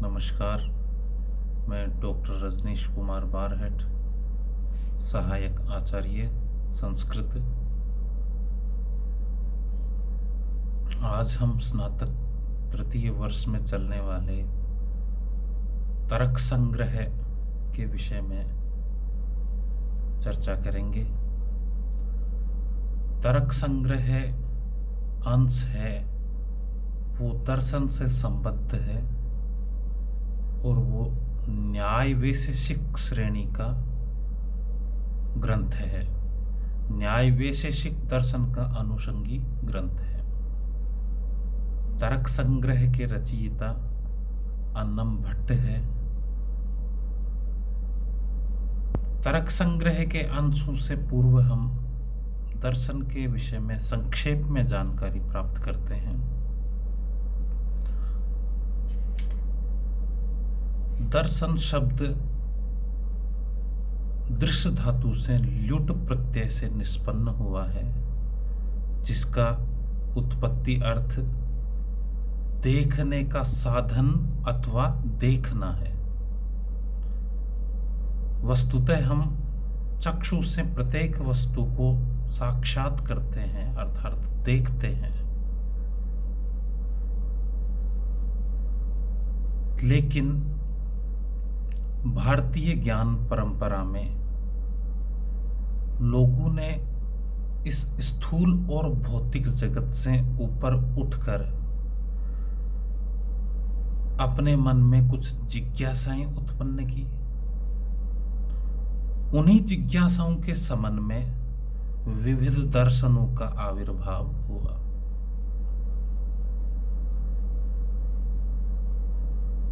नमस्कार। मैं डॉक्टर रजनीश कुमार बारहट, सहायक आचार्य संस्कृत। आज हम स्नातक तृतीय वर्ष में चलने वाले तर्क संग्रह के विषय में चर्चा करेंगे। तर्क संग्रह अंश है, वो दर्शन से संबद्ध है और वो न्याय वैशेषिक श्रेणी का ग्रंथ है। न्याय वैशेषिक दर्शन का अनुषंगी ग्रंथ है। तर्क संग्रह के रचयिता अन्नम भट्ट है। तर्क संग्रह के अंशों से पूर्व हम दर्शन के विषय में संक्षेप में जानकारी प्राप्त करते हैं। दर्शन शब्द दृश्य धातु से ल्युट प्रत्यय से निष्पन्न हुआ है, जिसका उत्पत्ति अर्थ देखने का साधन अथवा देखना है। वस्तुतः हम चक्षु से प्रत्येक वस्तु को साक्षात करते हैं, अर्थात देखते हैं। लेकिन भारतीय ज्ञान परंपरा में लोगों ने इस स्थूल और भौतिक जगत से ऊपर उठकर अपने मन में कुछ जिज्ञासाएं उत्पन्न की। उन्हीं जिज्ञासाओं के संबंध में विविध दर्शनों का आविर्भाव हुआ।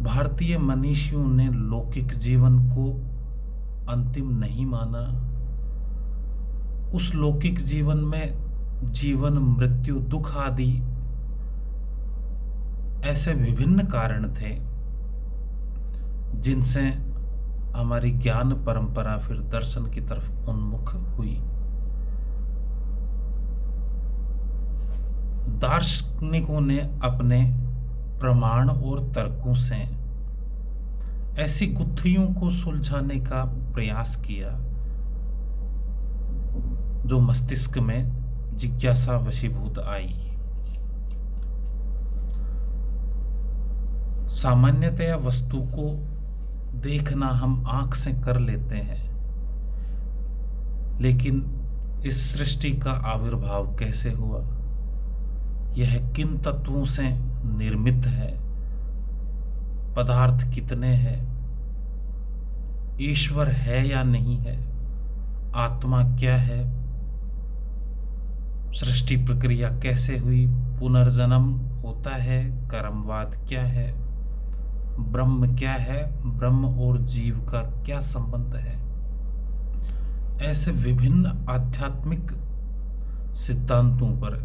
भारतीय मनीषियों ने लौकिक जीवन को अंतिम नहीं माना। उस लौकिक जीवन में जीवन, मृत्यु, दुख आदि ऐसे विभिन्न कारण थे जिनसे हमारी ज्ञान परंपरा फिर दर्शन की तरफ उन्मुख हुई। दार्शनिकों ने अपने प्रमाण और तर्कों से ऐसी गुत्थियों को सुलझाने का प्रयास किया जो मस्तिष्क में जिज्ञासा वशीभूत आई। सामान्यतया वस्तु को देखना हम आंख से कर लेते हैं, लेकिन इस सृष्टि का आविर्भाव कैसे हुआ, यह किन तत्वों से निर्मित है, पदार्थ कितने हैं, ईश्वर है या नहीं है, आत्मा क्या है, सृष्टि प्रक्रिया कैसे हुई, पुनर्जन्म होता है, कर्मवाद क्या है, ब्रह्म क्या है, ब्रह्म और जीव का क्या संबंध है। ऐसे विभिन्न आध्यात्मिक सिद्धांतों पर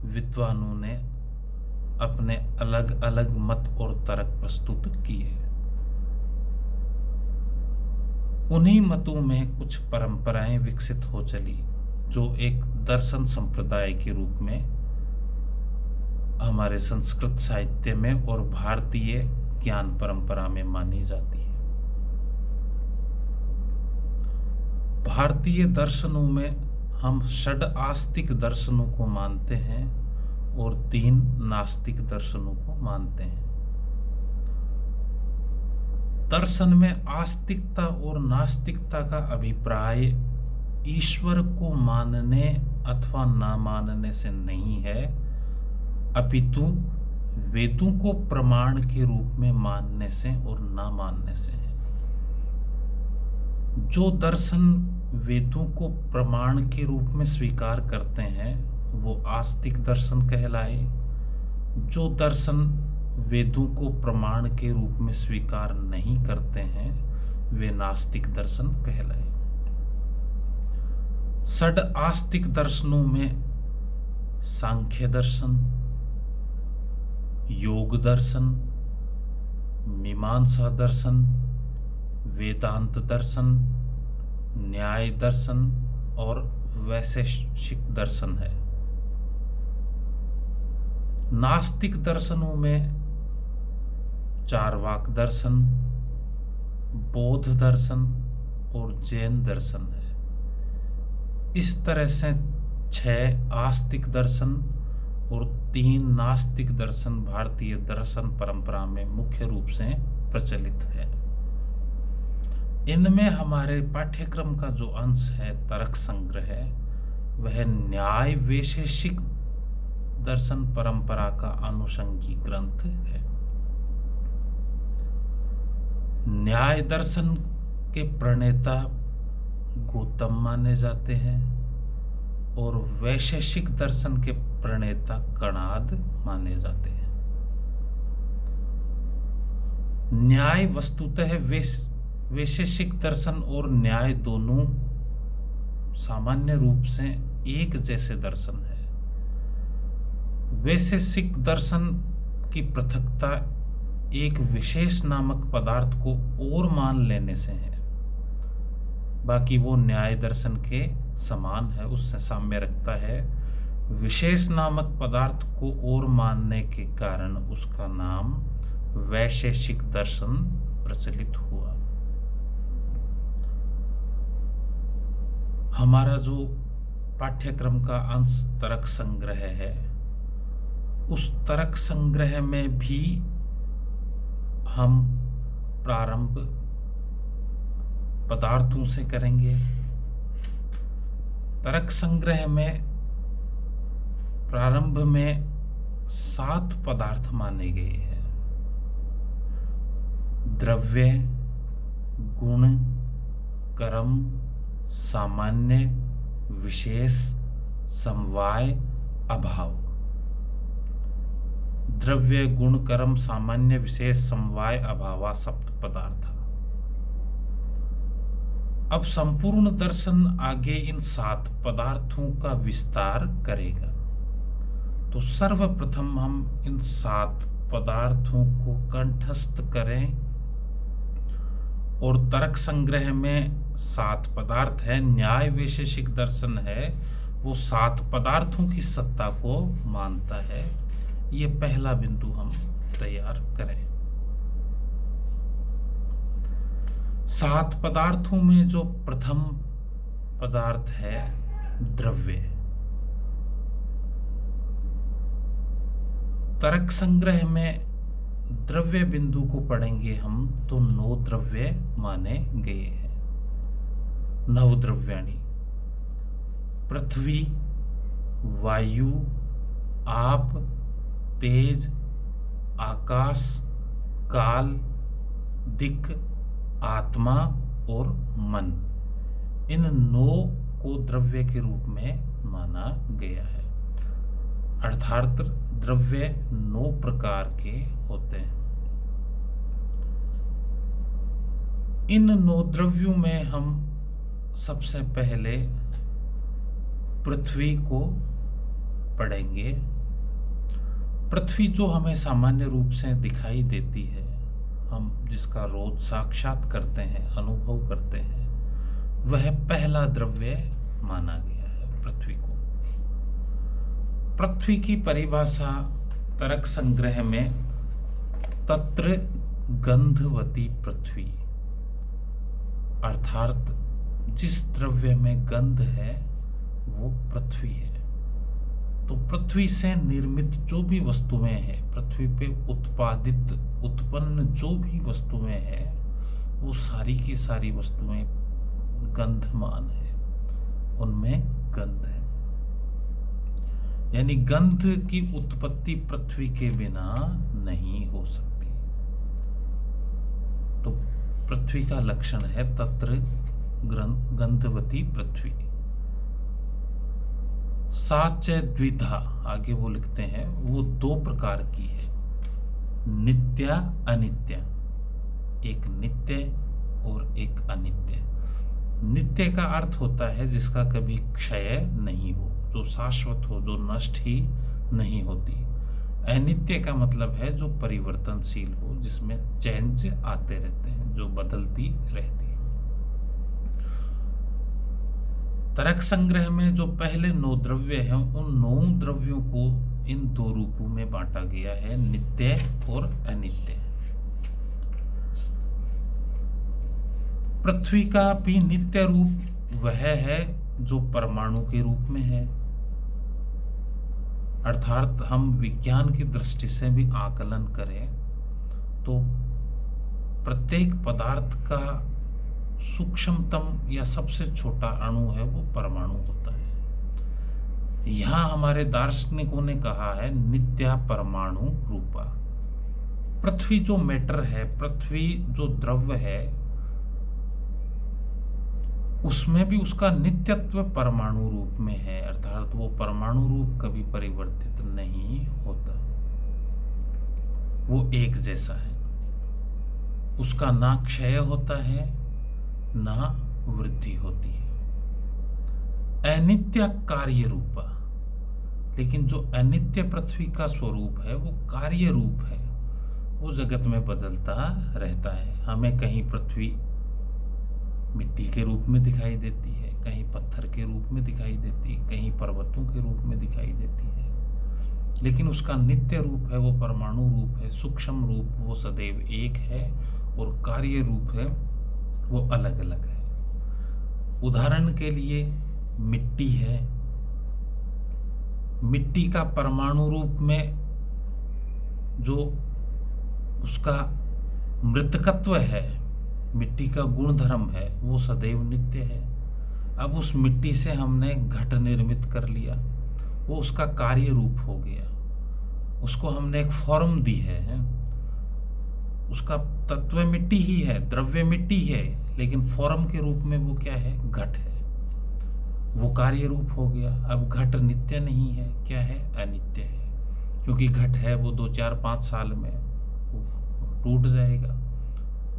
विद्वानों ने अपने अलग अलग मत और तर्क प्रस्तुत किए। उन्हीं मतों में कुछ परंपराएं विकसित हो चली जो एक दर्शन संप्रदाय के रूप में हमारे संस्कृत साहित्य में और भारतीय ज्ञान परंपरा में मानी जाती है। भारतीय दर्शनों में हम षड आस्तिक दर्शनों को मानते हैं और 3 नास्तिक दर्शनों को मानते हैं। दर्शन में आस्तिकता और नास्तिकता का अभिप्राय ईश्वर को मानने अथवा ना मानने से नहीं है, अपितु वेदों को प्रमाण के रूप में मानने से और ना मानने से है। जो दर्शन वेदों को प्रमाण के रूप में स्वीकार करते हैं वो आस्तिक दर्शन कहलाए। जो दर्शन वेदों को प्रमाण के रूप में स्वीकार नहीं करते हैं वे नास्तिक दर्शन कहलाए। षड आस्तिक दर्शनों में सांख्य दर्शन, योग दर्शन, मीमांसा दर्शन, वेदांत दर्शन, न्याय दर्शन और वैशेषिक दर्शन है। नास्तिक दर्शनों में चारवाक दर्शन, बौद्ध दर्शन और जैन दर्शन है। इस तरह से 6 आस्तिक दर्शन और 3 नास्तिक दर्शन भारतीय दर्शन परंपरा में मुख्य रूप से प्रचलित है। इनमें हमारे पाठ्यक्रम का जो अंश है तर्क संग्रह है, वह न्याय वैशेषिक दर्शन परंपरा का अनुषंगी ग्रंथ है। न्याय दर्शन के प्रणेता गौतम माने जाते हैं और वैशेषिक दर्शन के प्रणेता कणाद माने जाते हैं। न्याय वस्तुतः वैशेषिक दर्शन और न्याय दोनों सामान्य रूप से एक जैसे दर्शन है। वैशेषिक दर्शन की पृथकता एक विशेष नामक पदार्थ को और मान लेने से है, बाकी वो न्याय दर्शन के समान है, उससे साम्य रखता है। विशेष नामक पदार्थ को और मानने के कारण उसका नाम वैशेषिक दर्शन प्रचलित हुआ। हमारा जो पाठ्यक्रम का अंश तर्क संग्रह है, उस तर्क संग्रह में भी हम प्रारंभ पदार्थों से करेंगे। तर्क संग्रह में प्रारंभ में 7 पदार्थ माने गए हैं: द्रव्य, गुण, कर्म, सामान्य, विशेष, समवाय, अभाव। द्रव्य, गुण, कर्म, सामान्य, विशेष, समवाय, अभावा सप्त पदार्थ। अब संपूर्ण दर्शन आगे इन 7 पदार्थों का विस्तार करेगा। तो सर्वप्रथम हम इन 7 पदार्थों को कंठस्थ करें। और तर्क संग्रह में 7 पदार्थ है, न्याय वैशेषिक दर्शन है, वो 7 पदार्थों की सत्ता को मानता है। ये पहला बिंदु हम तैयार करें। 7 पदार्थों में जो प्रथम पदार्थ है द्रव्य। तर्क संग्रह में द्रव्य बिंदु को पढ़ेंगे हम तो 9 द्रव्य माने गए हैं। 9 द्रव्याणि: पृथ्वी, वायु, आप, तेज, आकाश, काल, दिक्, आत्मा और मन। इन 9 को द्रव्य के रूप में माना गया है। अर्थात द्रव्य 9 प्रकार के होते हैं। इन 9 द्रव्यों में हम सबसे पहले पृथ्वी को पढ़ेंगे। पृथ्वी जो हमें सामान्य रूप से दिखाई देती है, हम जिसका रोज साक्षात करते हैं, अनुभव करते हैं, वह पहला द्रव्य माना गया है पृथ्वी को। पृथ्वी की परिभाषा तर्क संग्रह में तत्र गंधवती पृथ्वी, अर्थात जिस द्रव्य में गंध है वो पृथ्वी है। तो पृथ्वी से निर्मित जो भी वस्तुएं हैं, पृथ्वी पे उत्पन्न जो भी वस्तुएं हैं, वो सारी की सारी वस्तुएं गंधमान है, उनमें गंध है। यानी गंध की उत्पत्ति पृथ्वी के बिना नहीं हो सकती। तो पृथ्वी का लक्षण है तत्र गंधवती पृथ्वी। साच द्विधा, आगे वो लिखते हैं, वो 2 प्रकार की है, नित्य अनित्य। एक नित्य और एक अनित्य। नित्य का अर्थ होता है जिसका कभी क्षय नहीं हो, जो शाश्वत हो, जो नष्ट ही नहीं होती। अनित्य का मतलब है जो परिवर्तनशील हो, जिसमें चेंज आते रहते हैं, जो बदलती रहती है। तर्क संग्रह में जो पहले 9 द्रव्य हैं, उन 9 द्रव्यों को इन 2 रूपों में बांटा गया है, नित्य और अनित्य। पृथ्वी का भी नित्य रूप वह है जो परमाणु के रूप में है। अर्थात हम विज्ञान की दृष्टि से भी आकलन करें तो प्रत्येक पदार्थ का सूक्ष्मतम या सबसे छोटा अणु है वो परमाणु होता है। यहां हमारे दार्शनिकों ने कहा है नित्या परमाणु रूपा। पृथ्वी जो मैटर है, पृथ्वी जो द्रव्य है, उसमें भी उसका नित्यत्व परमाणु रूप में है। अर्थात वो परमाणु रूप कभी परिवर्तित नहीं होता, वो एक जैसा है। उसका ना क्षय होता है ना वृद्धि होती है। अनित्य कार्य रूपा। लेकिन जो अनित्य पृथ्वी का स्वरूप है वो कार्य रूप है, वो जगत में बदलता रहता है। हमें कहीं पृथ्वी मिट्टी के रूप में दिखाई देती है, कहीं पत्थर के रूप में दिखाई देती है, कहीं पर्वतों के रूप में दिखाई देती है, लेकिन उसका नित्य रूप है वो परमाणु रूप है। सूक्ष्म रूप वो सदैव एक है और कार्य रूप है वो अलग अलग है। उदाहरण के लिए मिट्टी है। मिट्टी का परमाणु रूप में जो उसका मृतकत्व है, मिट्टी का गुणधर्म है, वो सदैव नित्य है। अब उस मिट्टी से हमने घट निर्मित कर लिया, वो उसका कार्य रूप हो गया, उसको हमने एक फॉर्म दी है। उसका तत्व मिट्टी ही है, द्रव्य मिट्टी है, लेकिन फॉर्म के रूप में वो क्या है? घट है। वो कार्य रूप हो गया। अब घट नित्य नहीं है, क्या है? अनित्य है। क्योंकि घट है वो 2 4 5 साल में वो टूट जाएगा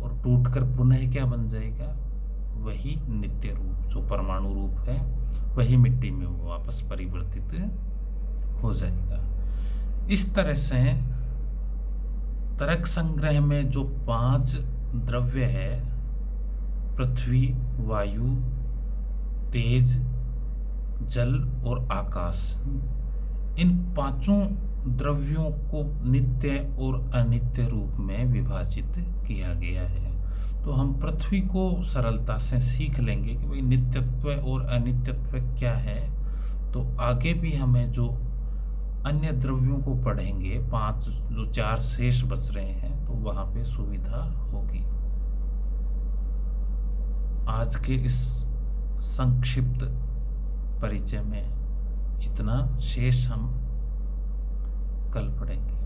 और टूटकर पुनः क्या बन जाएगा? वही नित्य रूप जो परमाणु रूप है वही मिट्टी में वो वापस परिवर्तित हो जाएगा। इस तरह से तरक संग्रह में जो 5 द्रव्य है, पृथ्वी, वायु, तेज, जल और आकाश, इन 5 द्रव्यों को नित्य और अनित्य रूप में विभाजित किया गया है। तो हम पृथ्वी को सरलता से सीख लेंगे कि भाई नित्यत्व और अनित्यत्व क्या है। तो आगे भी हमें जो अन्य द्रव्यों को पढ़ेंगे, 5 जो 4 शेष बच रहे हैं, तो वहां पे सुविधा होगी। आज के इस संक्षिप्त परिचय में इतना, शेष हम कल पढ़ेंगे।